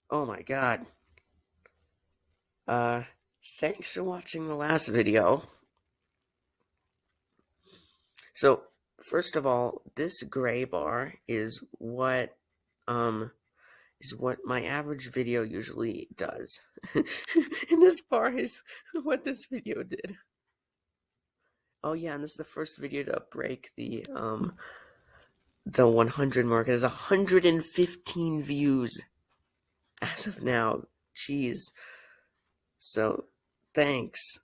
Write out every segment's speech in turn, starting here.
Oh my god. Uh, Thanks for watching the last video. So, first of all, this gray bar um, is what my average video usually does. And this bar is what this video did. Oh yeah, and this is the first video to break the 100 mark. It has 115 views as of now. Jeez. So, thanks.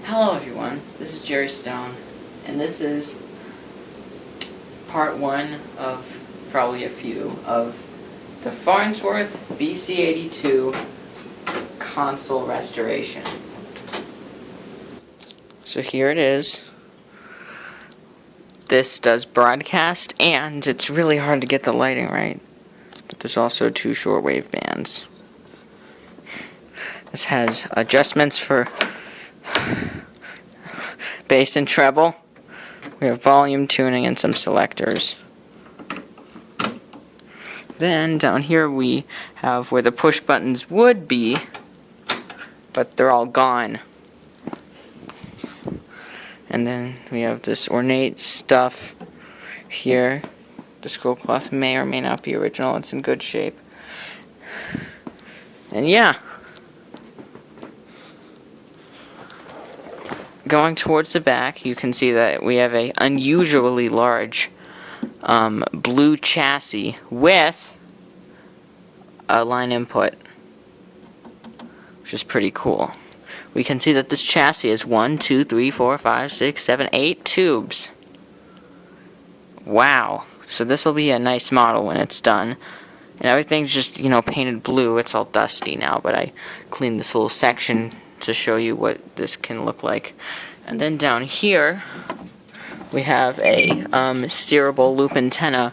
Hello everyone, this is Jerry Stone, and this is part one of probably a few of the Farnsworth BC-82 console restoration. So here it is. This does broadcast, and it's really hard to get the lighting right, but there's also two shortwave bands. This has adjustments for bass and treble. We have volume tuning and some selectors. Then down here we have where the push buttons would be, but they're all gone. And then we have this ornate stuff here. The scroll cloth may or may not be original. It's in good shape. And yeah. Going towards the back, you can see that we have a unusually large blue chassis with a line input, which is pretty cool. We can see that this chassis has 1, 2, 3, 4, 5, 6, 7, 8 tubes. Wow. So this will be a nice model when it's done. And everything's just, painted blue. It's all dusty now, but I cleaned this little section to show you what this can look like. And then down here we have a steerable loop antenna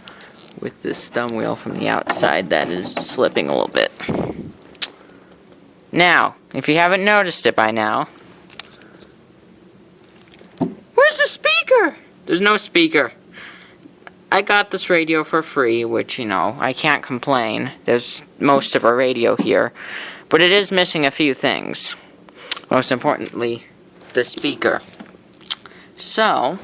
with this thumb wheel from the outside that is slipping a little bit. Now, if you haven't noticed it by now, where's the speaker? There's no speaker. I got this radio for free, which, I can't complain. There's most of our radio here. But it is missing a few things. Most importantly, the speaker. So,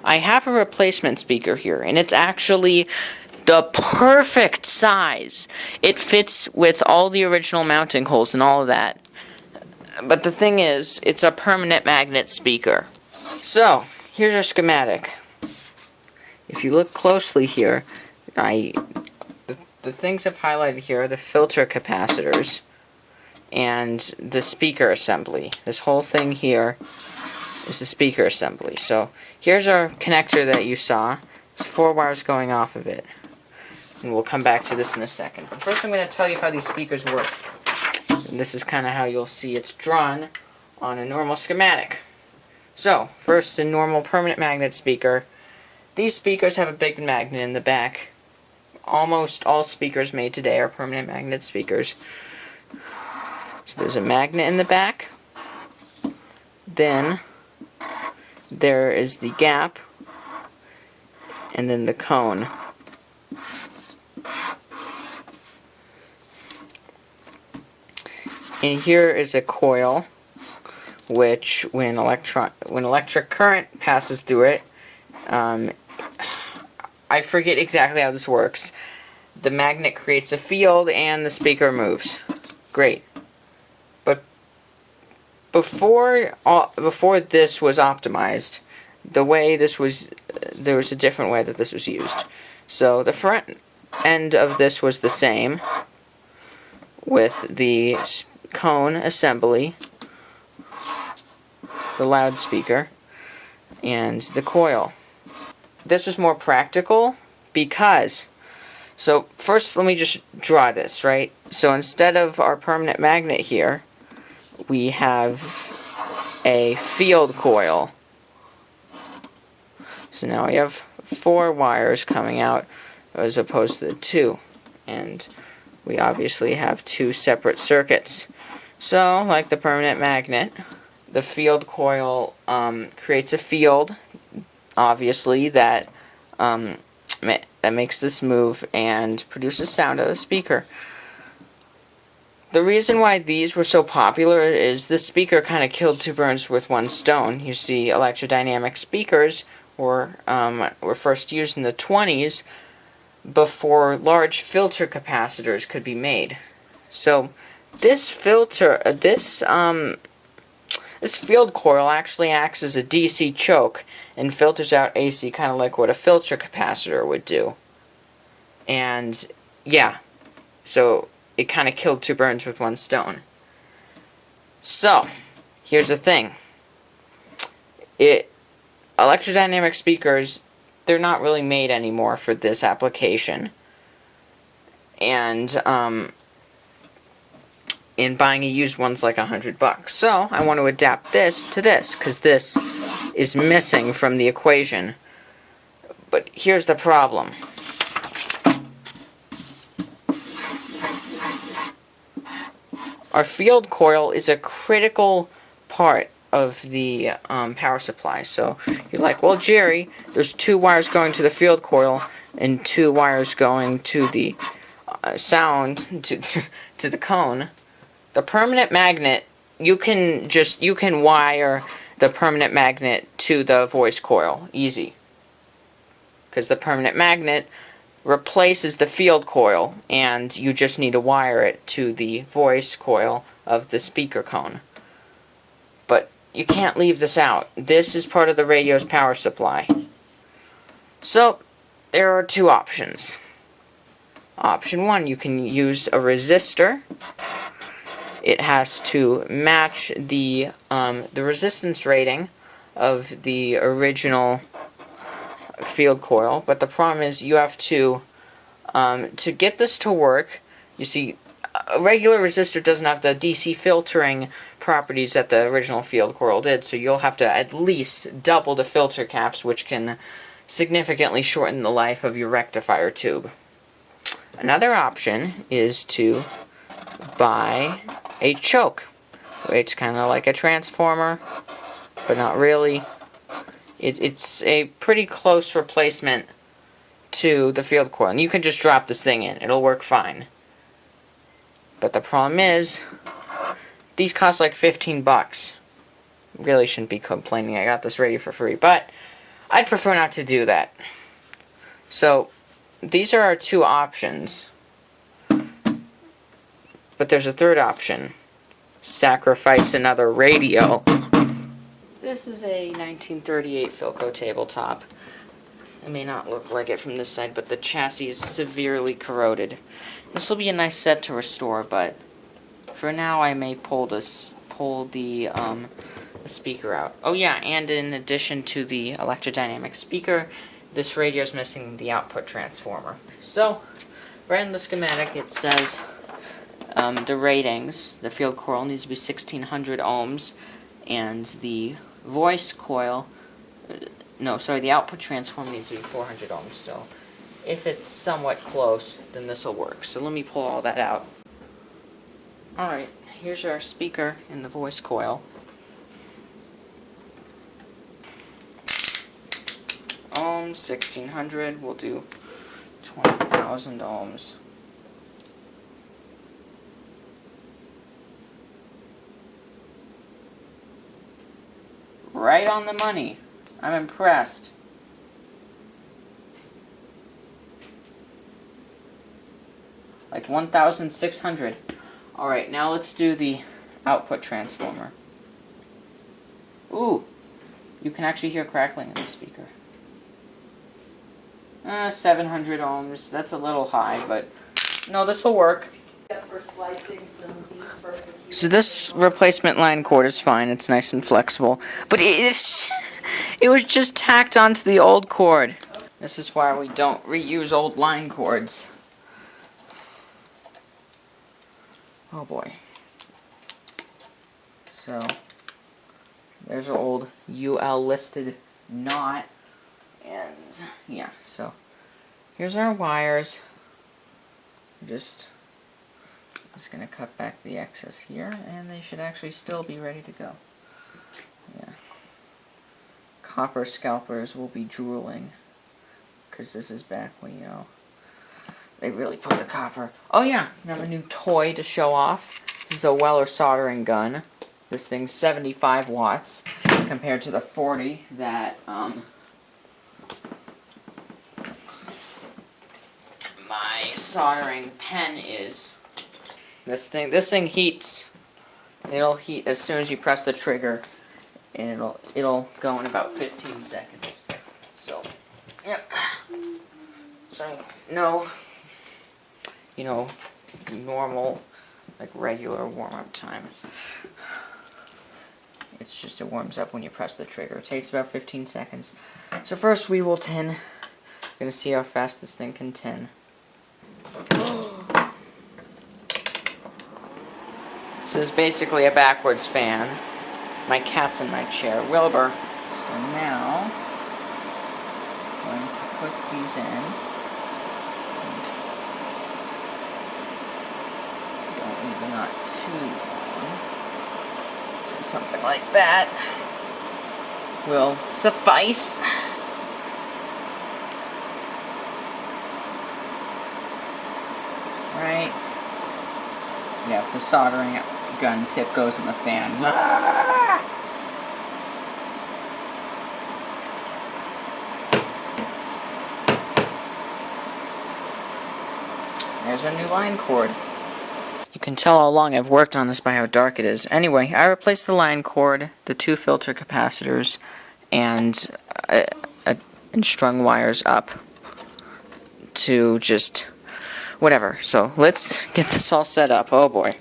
I have a replacement speaker here, and it's actually the perfect size. It fits with all the original mounting holes and all of that. But the thing is, it's a permanent magnet speaker. So, here's our schematic. If you look closely here, the things I've highlighted here are the filter capacitors and the speaker assembly. This whole thing here is the speaker assembly. So here's our connector that you saw. There's 4 wires going off of it. And we'll come back to this in a second. But first I'm going to tell you how these speakers work. And this is kind of how you'll see it's drawn on a normal schematic. So, first, a normal permanent magnet speaker. These speakers have a big magnet in the back. Almost all speakers made today are permanent magnet speakers. So there's a magnet in the back. Then there is the gap, and then the cone. And here is a coil, which when electric current passes through it, I forget exactly how this works. The magnet creates a field and the speaker moves. Great. But before this was optimized, there was a different way that this was used. So the front end of this was the same, with the cone assembly, the loudspeaker, and the coil. This was more practical because, so first let me just draw this, right? So instead of our permanent magnet here, we have a field coil. So now we have 4 wires coming out as opposed to the two. And we obviously have two separate circuits. So, like the permanent magnet, the field coil creates a field, obviously, that makes this move and produces sound out of the speaker. The reason why these were so popular is this speaker kind of killed two birds with one stone. You see, electrodynamic speakers were first used in the 20s before large filter capacitors could be made. So this filter, this field coil actually acts as a DC choke and filters out AC, kind of like what a filter capacitor would do. And yeah, so it kind of killed two birds with one stone. So here's the thing: electrodynamic speakers, they're not really made anymore for this application. And in buying a used one's like $100. So I want to adapt this to this, because this is missing from the equation. But here's the problem. Our field coil is a critical part of the power supply. So you're like, well, Jerry, there's two wires going to the field coil and two wires going to the sound, to the cone. The permanent magnet, you can wire the permanent magnet to the voice coil, easy. Because the permanent magnet replaces the field coil, and you just need to wire it to the voice coil of the speaker cone. But you can't leave this out. This is part of the radio's power supply. So, there are two options. Option one, you can use a resistor. It has to match the resistance rating of the original field coil, but the problem is you have to get this to work. You see, a regular resistor doesn't have the DC filtering properties that the original field coil did, so you'll have to at least double the filter caps, which can significantly shorten the life of your rectifier tube. Another option is to buy a choke. It's kind of like a transformer, but not really. It's a pretty close replacement to the field coil. And you can just drop this thing in. It'll work fine. But the problem is, these cost like $15. Really shouldn't be complaining. I got this radio for free. But I'd prefer not to do that. So, these are our two options. But there's a third option. Sacrifice another radio. This is a 1938 Philco tabletop. It may not look like it from this side, but the chassis is severely corroded. This will be a nice set to restore, but for now I may pull the speaker out. Oh yeah, and in addition to the electrodynamic speaker, this radio is missing the output transformer. So, right in the schematic it says the ratings. The field coil needs to be 1600 ohms, and the voice coil, the output transformer needs to be 400 ohms. So if it's somewhat close, then this will work. So let me pull all that out. Alright, here's our speaker in the voice coil. Ohms, 1600, we'll do 20,000 ohms. Right on the money. I'm impressed. Like 1,600. Alright, now let's do the output transformer. Ooh, you can actually hear crackling in the speaker. 700 ohms. That's a little high, but no, this will work. So this replacement line cord is fine. It's nice and flexible, but it was just tacked onto the old cord. This is why we don't reuse old line cords. Oh boy. So there's our old UL listed knot, and yeah, so here's our wires. Just gonna cut back the excess here, and they should actually still be ready to go. Yeah. Copper scalpers will be drooling, because this is back when, you know, they really put the copper. Oh yeah, I have a new toy to show off. This is a Weller soldering gun. This thing's 75 watts compared to the 40 that my soldering pen is. This thing heats. It'll heat as soon as you press the trigger, and it'll go in about 15 seconds. So, yep. So no, you know, normal, like regular warm-up time. It's just, it warms up when you press the trigger. It takes about 15 seconds. So first we will tin. Gonna see how fast this thing can tin. This is basically a backwards fan. My cat's in my chair. Wilbur. So now, I'm going to put these in. Don't leave them not too long. So something like that will suffice. Right? Yeah, if the soldering gun tip goes in the fan. There's our new line cord. You can tell how long I've worked on this by how dark it is. Anyway, I replaced the line cord, the 2 filter capacitors, and strung wires up to just whatever. So let's get this all set up. Oh boy.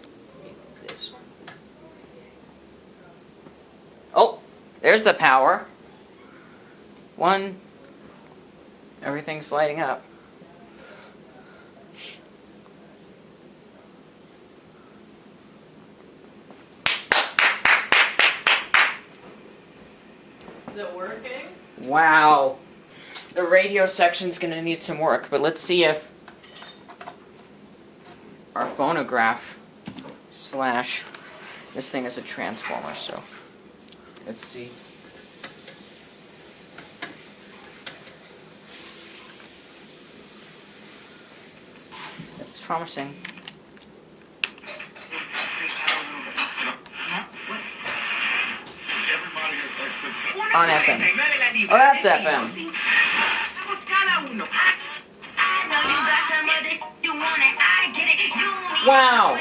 Oh, there's the power. One. Everything's lighting up. Is it working? Wow. The radio section's gonna need some work, but let's see if our phonograph slash this thing is a transformer, so let's see. It's promising. On FM. Oh, that's FM. Wow.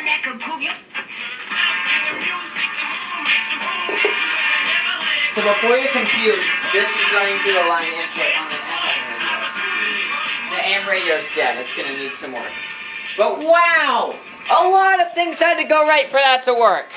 So before you're confused, this is running through the line input on an FM radio. The AM radio's dead. It's going to need some work. But wow! A lot of things had to go right for that to work.